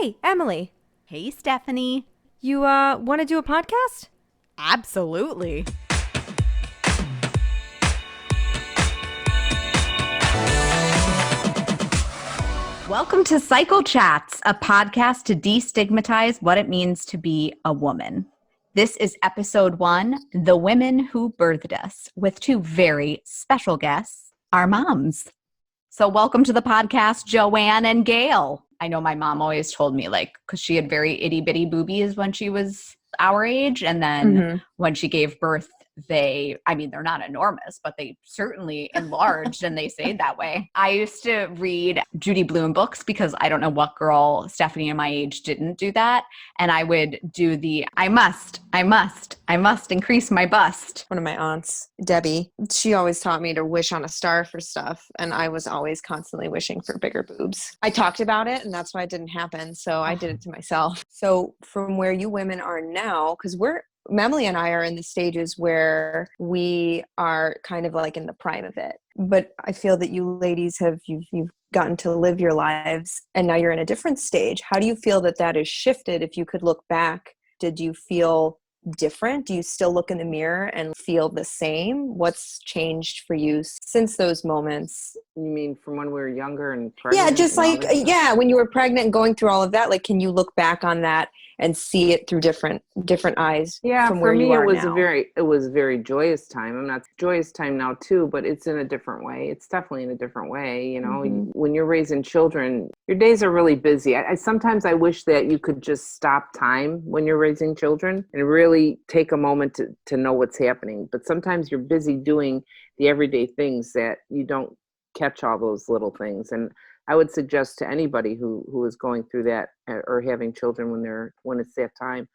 Hey, Emily, Hey, Stephanie. you want to do a podcast? Absolutely. Welcome to Cycle Chats, a podcast to destigmatize what it means to be a woman. This is episode 1, The Women Who Birthed Us, with two very special guests, our moms. So welcome to the podcast, Joanne and Gail. I know my mom always told me, because she had very itty bitty boobies when she was our age. And then when she gave birth, they're not enormous, but they certainly enlarged and they stayed that way. I used to read Judy Blume books because I don't know what girl, Stephanie and my age, didn't do that. And I would do I must increase my bust. One of my aunts, Debbie, she always taught me to wish on a star for stuff. And I was always constantly wishing for bigger boobs. I talked about it and that's why it didn't happen. So I did it to myself. So from where you women are now, because Emily and I are in the stages where we are kind of like in the prime of it. But I feel that you ladies you've gotten to live your lives and now you're in a different stage. How do you feel that has shifted? If you could look back, did you feel different? Do you still look in the mirror and feel the same? What's changed for you since those moments? You mean from when we were younger and pregnant? Yeah, just when you were pregnant and going through all of that, can you look back on that and see it through different eyes? Yeah, from for where me you are it was now? a very joyous time. I'm not joyous time now too, but it's in a different way. It's definitely in a different way. You know, when you're raising children, your days are really busy. I sometimes I wish that you could just stop time when you're raising children and really take a moment to know what's happening. But sometimes you're busy doing the everyday things that you don't catch all those little things. And I would suggest to anybody who is going through that or having children when it's that time,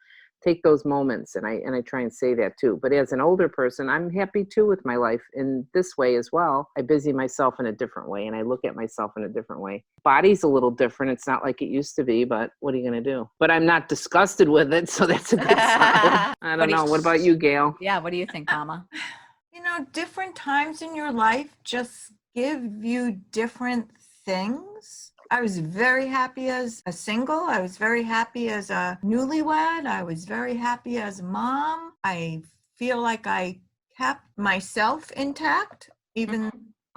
take those moments. And I try and say that too. But as an older person, I'm happy too with my life in this way as well. I busy myself in a different way and I look at myself in a different way. Body's a little different. It's not like it used to be, but what are you going to do? But I'm not disgusted with it. So that's a good sign. I don't know. What about you, Gail? Yeah, what do you think, Mama? Different times in your life just give you different things. I was very happy as a single. I was very happy as a newlywed. I was very happy as a mom. I feel like I kept myself intact, even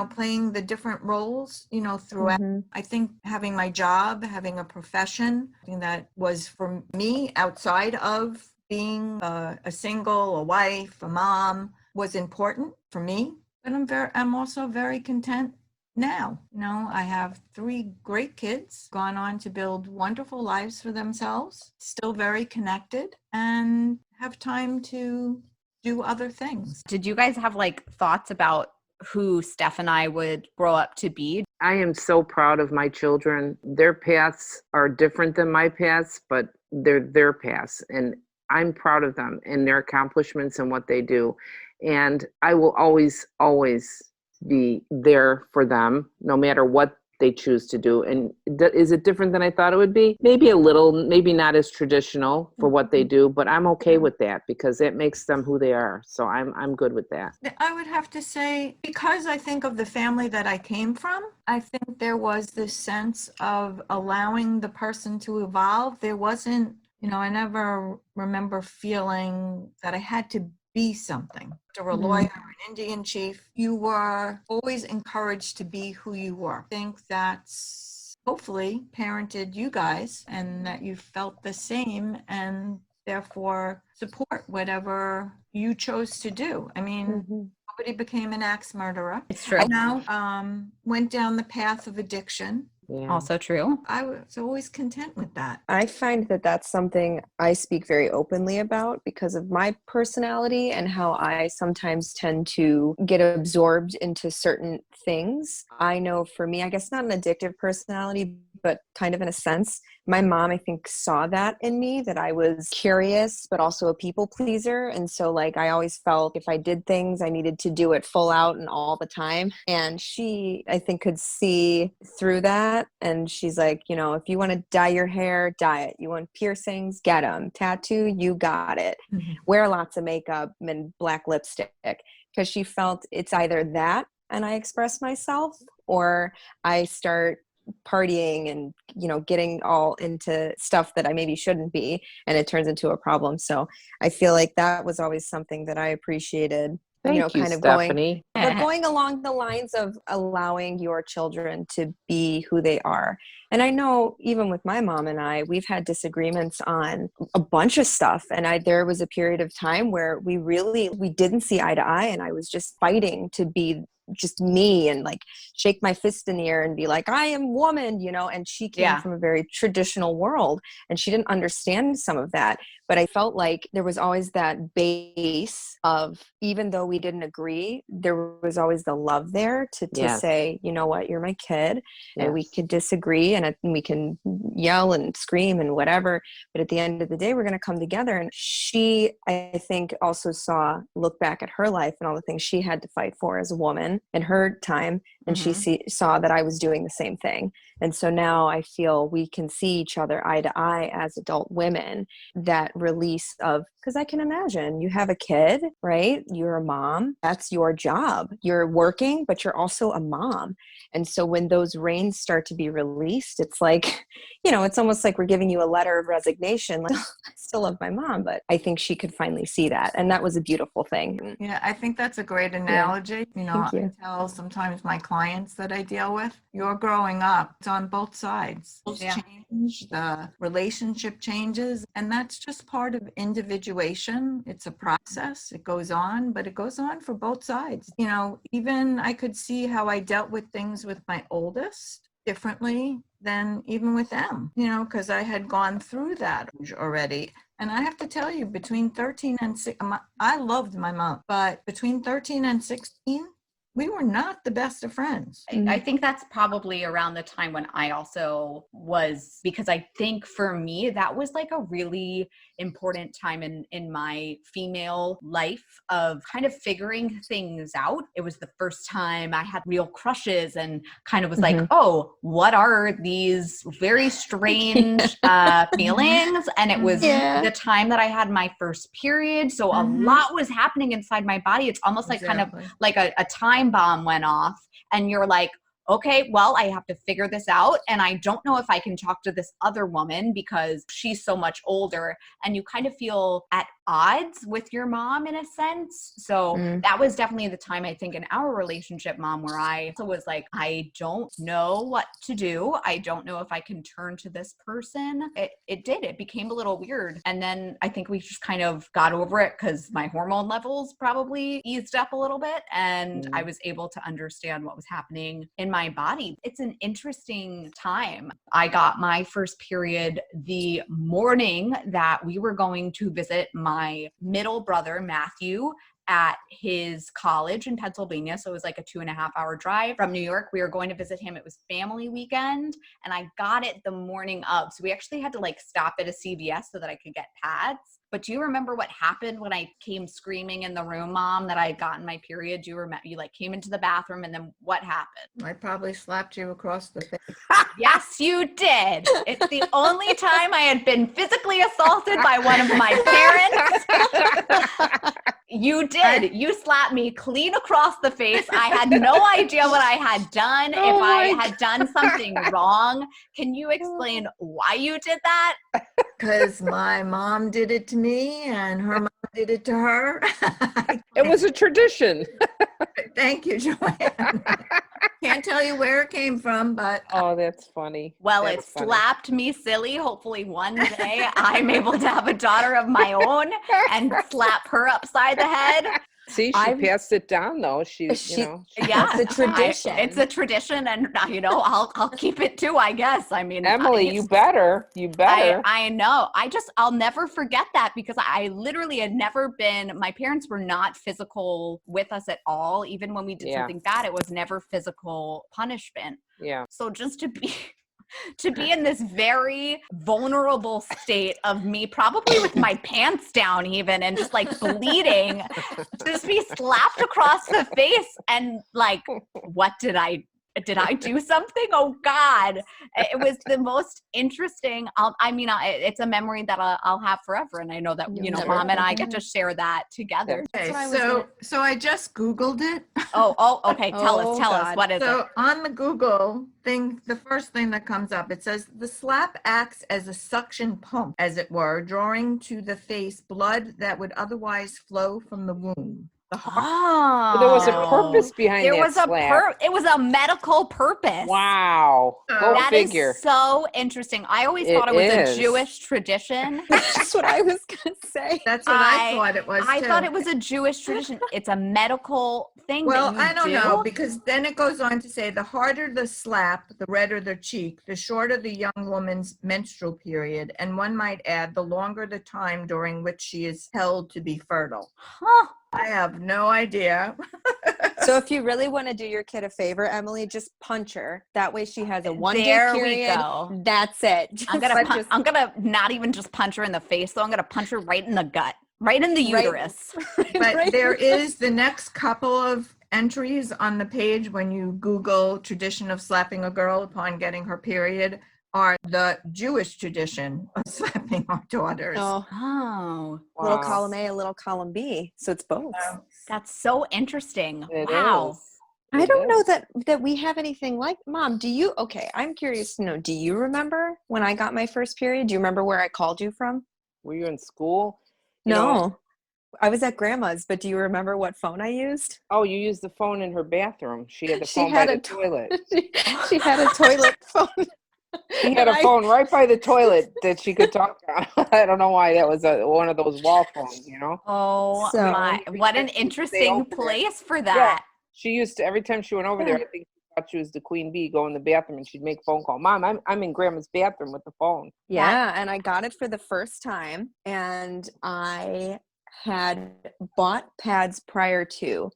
playing the different roles, throughout. I think having my job, having a profession, something that was for me outside of being a single, a wife, a mom, was important for me. But I'm also very content now. I have 3 great kids, gone on to build wonderful lives for themselves, still very connected, and have time to do other things. Did you guys have thoughts about who Steph and I would grow up to be? I am so proud of my children. Their paths are different than my paths, but they're their paths. And I'm proud of them and their accomplishments and what they do. And I will always, always be there for them, no matter what they choose to do. And is it different than I thought it would be? Maybe a little, maybe not as traditional for what they do, but I'm okay with that because it makes them who they are. So I'm good with that. I would have to say, because I think of the family that I came from, I think there was this sense of allowing the person to evolve. There wasn't, I never remember feeling that I had to be something. Or a lawyer, an Indian chief, you were always encouraged to be who you were. I think that's hopefully parented you guys and that you felt the same and therefore support whatever you chose to do. I mean, nobody became an axe murderer. It's true. I now went down the path of addiction. Yeah. Also true. I was always content with that. I find that that's something I speak very openly about because of my personality and how I sometimes tend to get absorbed into certain things. I know for me, I guess not an addictive personality, but kind of in a sense, my mom, I think, saw that in me, that I was curious, but also a people pleaser. And so I always felt if I did things, I needed to do it full out and all the time. And she, I think, could see through that. And she's like, if you want to dye your hair, dye it. You want piercings, get them. Tattoo, you got it. Wear lots of makeup and black lipstick. Because she felt it's either that and I express myself, or I start partying and, getting all into stuff that I maybe shouldn't be, and it turns into a problem. So I feel like that was always something that I appreciated. Thank you, kind of Stephanie. going along the lines of allowing your children to be who they are. And I know even with my mom and I, we've had disagreements on a bunch of stuff. And there was a period of time where we didn't see eye to eye, and I was just fighting to be just me and like shake my fist in the air and be like, I am woman, and she came from a very traditional world and she didn't understand some of that. But I felt like there was always that base of, even though we didn't agree, there was always the love there to say, you know what, you're my kid, and we could disagree and we can yell and scream and whatever. But at the end of the day, we're going to come together. And she, I think, also look back at her life and all the things she had to fight for as a woman in her time. And she saw that I was doing the same thing. And so now I feel we can see each other eye to eye as adult women, that release of, because I can imagine you have a kid, right? You're a mom. That's your job. You're working, but you're also a mom. And so when those reins start to be released, it's like, it's almost like we're giving you a letter of resignation. Like, I still love my mom, but I think she could finally see that. And that was a beautiful thing. Yeah, I think that's a great analogy. Thank I you. tell sometimes my clients that I deal with, you're growing up. It's on both sides. Change, the relationship changes, and that's just part of individuation. It's a process. It goes on, but it goes on for both sides. Even I could see how I dealt with things with my oldest differently than even with them, because I had gone through that already. And I have to tell you, between 13 and 16, I loved my mom, but between 13 and 16, we were not the best of friends. I think that's probably around the time when I also was, because I think for me, that was like a really important time in my female life of kind of figuring things out. It was the first time I had real crushes and kind of was like, oh, what are these very strange feelings? And it was the time that I had my first period. So a lot was happening inside my body. It's almost like kind of like a time bomb went off, and you're like, okay, well, I have to figure this out. And I don't know if I can talk to this other woman because she's so much older, and you kind of feel at odds with your mom in a sense. So that was definitely the time, I think, in our relationship, Mom, where I was like, I don't know what to do. I don't know if I can turn to this person. It became a little weird. And then I think we just kind of got over it because my hormone levels probably eased up a little bit, and I was able to understand what was happening in my body. It's an interesting time. I got my first period the morning that we were going to visit my middle brother, Matthew, at his college in Pennsylvania. So it was like a 2.5-hour drive from New York. We were going to visit him. It was family weekend, and I got it the morning of. So we actually had to like stop at a CVS so that I could get pads. But do you remember what happened when I came screaming in the room, Mom, that I had gotten my period? Do you remember? You like came into the bathroom, and then what happened? I probably slapped you across the face. Yes, you did. It's the only time I had been physically assaulted by one of my parents. You did. You slapped me clean across the face. I had no idea what I had done. If I had done something wrong. Can you explain why you did that? Because my mom did it to me and her mom did it to her. It was a tradition. Thank you, Joanne. Can't tell you where it came from, but Oh, that's funny. Well, That's it funny. slapped me silly. Hopefully one day I'm able to have a daughter of my own and slap her upside the head. See, she I've- passed it down though. She Yeah, It's a tradition. It's a tradition, and I'll keep it too, I guess. I mean, Emily, you better. I know. I'll never forget that, because I literally had never been, my parents were not physical with us at all. Even when we did something bad, it was never physical punishment. Yeah. So just to be in this very vulnerable state of me, probably with my pants down even, and just like bleeding, just be slapped across the face, and like, what did I did I do something? Oh God. It was the most interesting. It's a memory that I'll have forever. And I know that, You'll you know, never Mom and I forget. get to share that together. Okay, what I was so I just Googled it. Okay. Tell us. Oh, Tell us. God. What is it? So on the Google thing, the first thing that comes up, it says the slap acts as a suction pump, as it were, drawing to the face blood that would otherwise flow from the womb. The heart. Oh. Well, there was a purpose behind There that was slap. it was a medical purpose. Wow. Go That is figure. so interesting. I always It thought it was is. a Jewish tradition. That's what I was going to say. That's what I thought it was I too. thought it was a Jewish tradition. It's a medical thing Well, that you I don't do? know, because then it goes on to say the harder the slap, the redder the cheek, the shorter the young woman's menstrual period, and one might add the longer the time during which she is held to be fertile. Huh. I have no idea. So if you really want to do your kid a favor, Emily, just punch her. That way she has a 1 day There we period. go. That's it. I'm gonna not even just punch her in the face, though. I'm gonna punch her right in the gut, right in the Right. uterus. But there is the next couple of entries on the page when you Google tradition of slapping a girl upon getting her period are the Jewish tradition of slapping our daughters. Oh, Oh, little Wow. column A, a little column B. So it's both. that's so interesting. It Wow. is. I It don't know is. that we have anything like Mom. Do you? Okay, I'm curious to know. Do you remember when I got my first period? Do you remember where I called you from? Were you in school? You know- No, I was at Grandma's. But do you remember what phone I used? Oh, you used the phone in her bathroom. She had the She phone had by a the toilet. She had a toilet phone. She had a I- phone right by the toilet that she could talk on. I don't know why that was one of those wall phones, you know? Oh So- my! What an Stay interesting over there. place for that. She used to, every time she went over there, I think she thought she was the queen bee, go in the bathroom and she'd make a phone call. Mom, I'm in Grandma's bathroom with the phone. Yeah, and I got it for the first time, and I had bought pads prior to,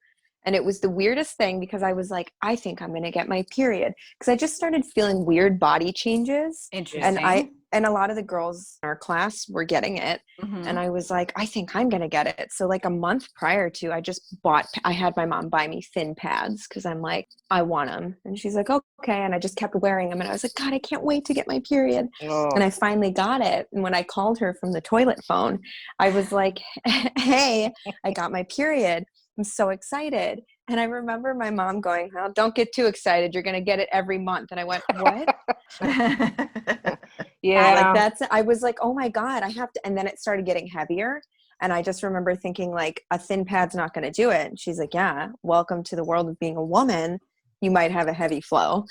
and it was the weirdest thing because I was like, I think I'm going to get my period because I just started feeling weird body changes, Interesting. and a lot of the girls in our class were getting it, Mhm. and I was like, I think I'm going to get it. So like a month prior to, I had my mom buy me thin pads because I'm like, I want them, and she's like, okay, and I just kept wearing them, and I was like, God, I can't wait to get my period. Oh, And I finally got it. And when I called her from the toilet phone, I was like, hey, I got my period. I'm so excited. And I remember my mom going, well, don't get too excited. You're going to get it every month. And I went, what? yeah. I was like, oh my God, I have to. And then it started getting heavier. And I just remember thinking like a thin pad's not going to do it. And she's like, yeah, welcome to the world of being a woman. You might have a heavy flow.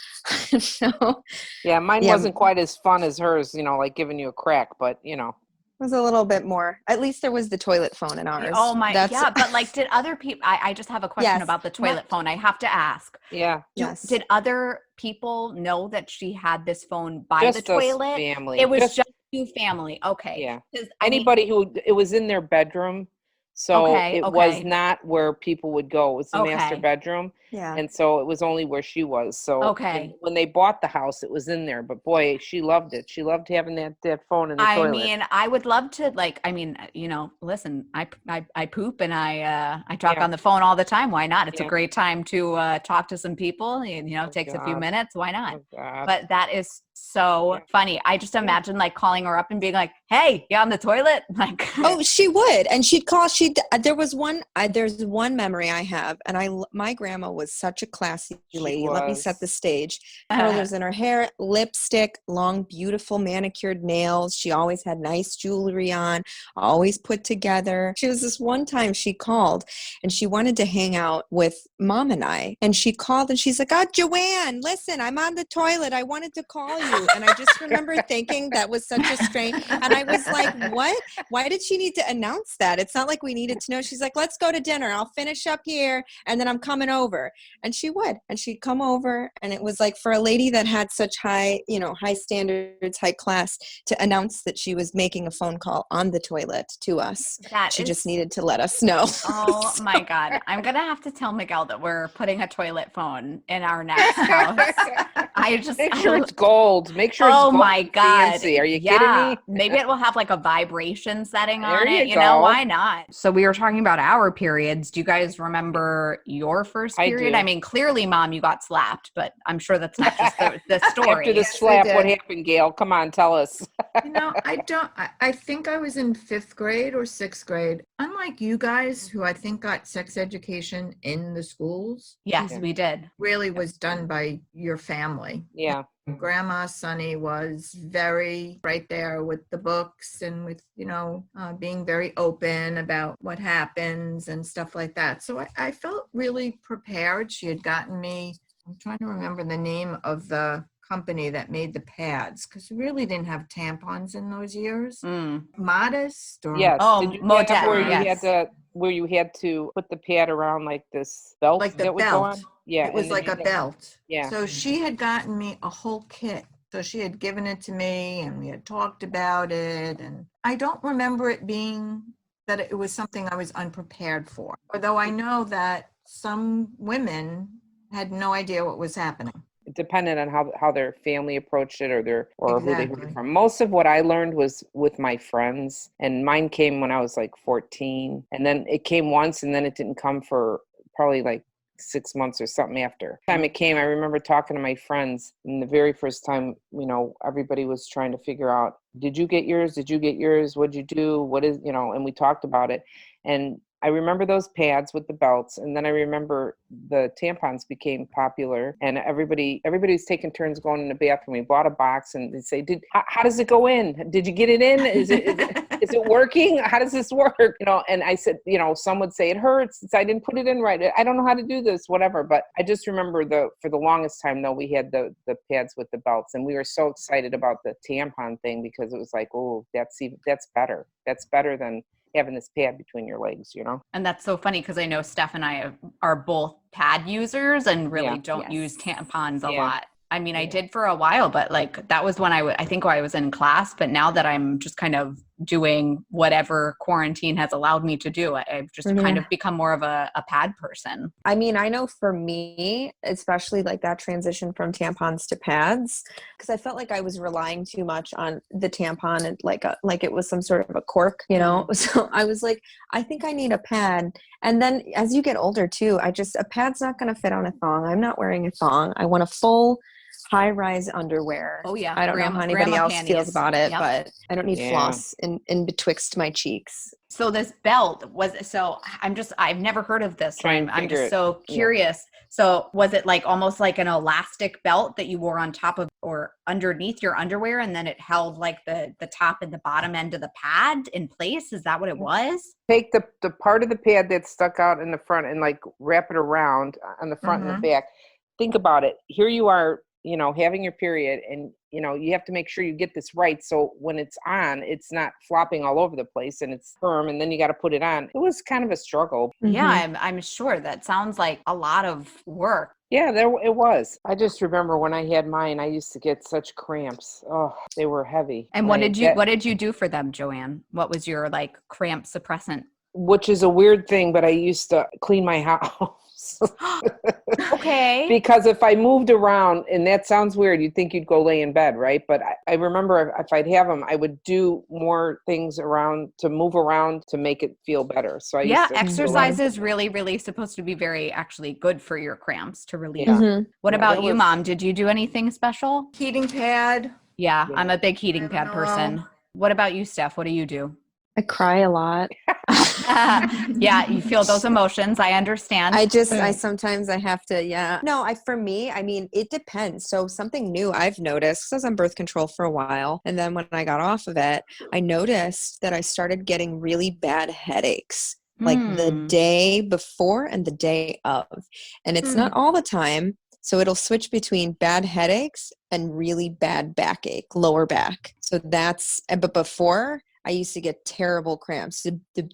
So Yeah, mine Yeah. wasn't quite as fun as hers, you know, like giving you a crack, but you know. it was a little bit more. At least there was the toilet phone in ours. Oh my! That's- Yeah, but like, did other people? I just have a question Yes. about the toilet phone. I have to ask. Yeah. Yes. Did other people know that she had this phone by Just the us toilet? family. It was just you family. Okay. Yeah. 'Cause, I mean, Anybody who, it was in their bedroom. So Okay, it was okay. not where people would go. It was the master Okay. bedroom. Yeah. And so it was only where she was. So Okay. when they bought the house, it was in there. But boy, she loved it. She loved having that phone in the I toilet. mean, I would love to like. I mean, you know, listen, I poop and I talk Yeah. on the phone all the time. Why not? It's Yeah. a great time to talk to some people. And, you know, Oh, it takes a few God. minutes. Why not? Oh, God. But that is so Yeah. funny. I just imagine like calling her up and being like, "Hey, you on the toilet?" Like, Oh, she would, and she'd call. There was one. There's one memory I have, and my grandma was such a classy lady. Let me set the was. stage. Curlers in her hair, lipstick, long, beautiful manicured nails. She always had nice jewelry on, always put together. She was this one time she called, and she wanted to hang out with Mom and I. And she called, and she's like, "Oh, Joanne, listen, I'm on the toilet. I wanted to call you." And I just remember thinking that was such a strange. And I was like, "What? Why did she need to announce that? It's not like we needed to know." She's like, "Let's go to dinner. I'll finish up here and then I'm coming over." And she would. And she'd come over, and it was like for a lady that had such high standards, high class, to announce that she was making a phone call on the toilet to us. that She is- just needed to let us know. Oh So- my God. I'm going to have to tell Miguel that we're putting a toilet phone in our next house. I just, Make sure it's gold. gold. Make sure it's Oh gold my and God. fancy. Are you Yeah. kidding me? Maybe it will have like a vibration setting There on it. you You know, go. why not? So we were talking about our periods. Do you guys remember your first I period? do. I mean, clearly, Mom, you got slapped, but I'm sure that's not just the story. After the we slap, what did. happened, Gail? Come on, tell us. I think I was in 5th grade or 6th grade. Unlike you guys, who I think got sex education in the schools, Yes, Yeah. we did. really was done by your family. Yeah. Grandma Sonny was very right there with the books and with, being very open about what happens and stuff like that. So I felt really prepared. She had gotten me, I'm trying to remember the name of the company that made the pads, because we really didn't have tampons in those years. Mm. Modest or Yes. Oh, Did you Motet, have where yes. you had to put the pad around like this belt like the that would go belt. on? Yeah. It was and then like you a had- belt. Yeah. So she had gotten me a whole kit. So she had given it to me and we had talked about it. And I don't remember it being that it was something I was unprepared for. Although I know that some women had no idea what was happening. It depended on how their family approached it or who they heard Exactly. it from. Most of what I learned was with my friends, and mine came when I was like 14, and then it came once, and then it didn't come for probably like 6 months or something after. The time it came, I remember talking to my friends, and the very first time, everybody was trying to figure out, did you get yours? Did you get yours? What'd you do? What is, and we talked about it. And I remember those pads with the belts, and then I remember the tampons became popular, and everybody's taking turns going in the bathroom. We bought a box, and they say, how does it go in? Did you get it in? Is it working? How does this work? And I said, some would say it hurts. I didn't put it in right. I don't know how to do this, whatever. But I just remember for the longest time, though, we had the pads with the belts, and we were so excited about the tampon thing because it was like, oh, that's better. That's better than having this pad between your legs, And that's so funny because I know Steph and I are both pad users and really Yeah. don't use tampons a Yeah. lot. I mean, I Yeah. did for a while, but like that was when I think I was in class. But now that I'm just kind of doing whatever quarantine has allowed me to do, I've just kind of become more of a pad person. I mean, I know for me, especially like that transition from tampons to pads, because I felt like I was relying too much on the tampon and like it was some sort of a cork, So I was like, I think I need a pad. And then as you get older too, a pad's not going to fit on a thong. I'm not wearing a thong. I want a full high-rise underwear. Oh yeah. I don't know how anybody grandma else panties. feels about it, Yep. but I don't need Yeah. floss in betwixt my cheeks. So this belt I've never heard of this. Try and I'm figure just it. so Yeah. curious. So was it like almost like an elastic belt that you wore on top of or underneath your underwear, and then it held like the top and the bottom end of the pad in place? Is that what it was? Take the part of the pad that stuck out in the front and like wrap it around on the front and the back. Think about it. Here you are, having your period, and you have to make sure you get this right. So when it's on, it's not flopping all over the place and it's firm, and then you got to put it on. It was kind of a struggle. Yeah, I'm sure that sounds like a lot of work. Yeah, it was. I just remember when I had mine, I used to get such cramps. Oh, they were heavy. And what did you do for them, Joanne? What was your like cramp suppressant? Which is a weird thing, but I used to clean my house. Okay. Because if I moved around, and that sounds weird, you'd think you'd go lay in bed, right? But I remember if I'd have them, I would do more things around to move around to make it feel better. So exercise is really, really supposed to be very actually good for your cramps to relieve. Yeah. What Yeah, about that you, was- Mom? Did you do anything special? Heating pad. Yeah, Yeah. I'm a big heating pad person. What about you, Steph? What do you do? I cry a lot. Yeah, you feel those emotions. I understand. Sometimes I have to, yeah. No, for me, I mean, it depends. So something new I've noticed, I was on birth control for a while. And then when I got off of it, I noticed that I started getting really bad headaches, like the day before and the day of. And it's not all the time. So it'll switch between bad headaches and really bad backache, lower back. So but before I used to get terrible cramps,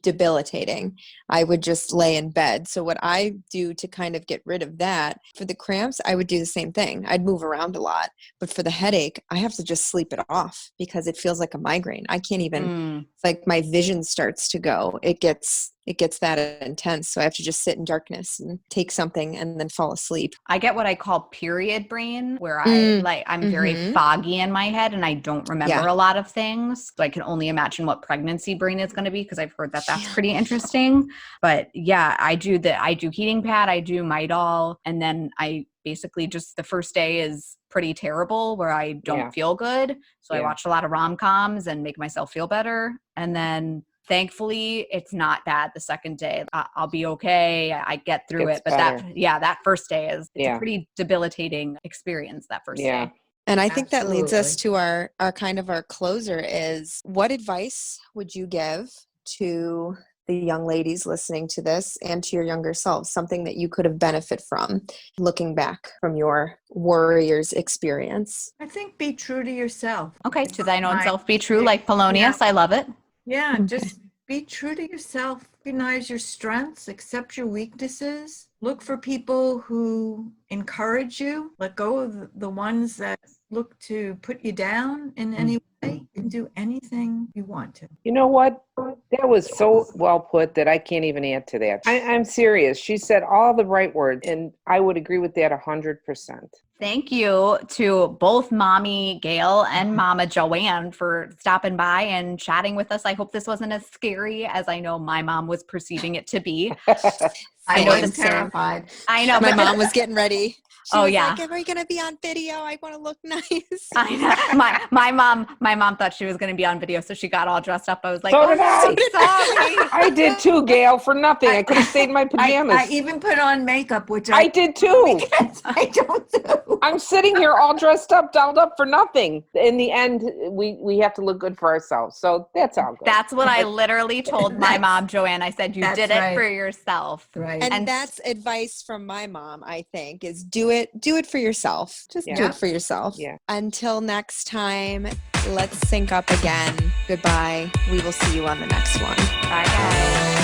debilitating. I would just lay in bed. So what I do to kind of get rid of that, for the cramps, I would do the same thing. I'd move around a lot. But for the headache, I have to just sleep it off because it feels like a migraine. I can't even, it's like my vision starts to go. It gets that intense. So I have to just sit in darkness and take something and then fall asleep. I get what I call period brain, where I'm very foggy in my head and I don't remember a lot of things. So I can only imagine what pregnancy brain is going to be, because I've heard that that's pretty interesting. But yeah, I do heating pad, I do Midol, and then I basically just the first day is pretty terrible where I don't feel good. So I watch a lot of rom-coms and make myself feel better. And then thankfully, it's not bad the second day. I'll be okay. I get through it. But that first day is a pretty debilitating experience, that first day. And I think that leads us to our kind of our closer is, what advice would you give to the young ladies listening to this and to your younger selves, something that you could have benefit from looking back from your warrior's experience? I think be true to yourself. Okay, to thine own self be true, like Polonius. I love it. Yeah, just be true to yourself. Recognize your strengths, accept your weaknesses. Look for people who encourage you. Let go of the ones that look to put you down in any way. You can do anything you want to. You know what? That was so well put that I can't even add to that. I'm serious. She said all the right words, and I would agree with that 100%. Thank you to both Mommy Gail and Mama Joanne for stopping by and chatting with us. I hope this wasn't as scary as I know my mom was perceiving it to be. I was terrified. I know. My mom was getting ready. She was yeah. like, "Are we gonna be on video? I want to look nice." I know. My mom thought she was going to be on video, so she got all dressed up. I was like, So did I. sorry. I did too, Gail, for nothing. I could have stayed in my pajamas. I even put on makeup, which I did too. I don't do. I'm sitting here all dressed up, dolled up for nothing. In the end, we have to look good for ourselves. So that's all good. That's what I literally told my mom, Joanne. I said, you did it for yourself. Right. And that's advice from my mom, I think, is do it for yourself. Just do it for yourself. Yeah. Until next time, let's sync up again. Goodbye. We will see you on the next one. Bye, guys.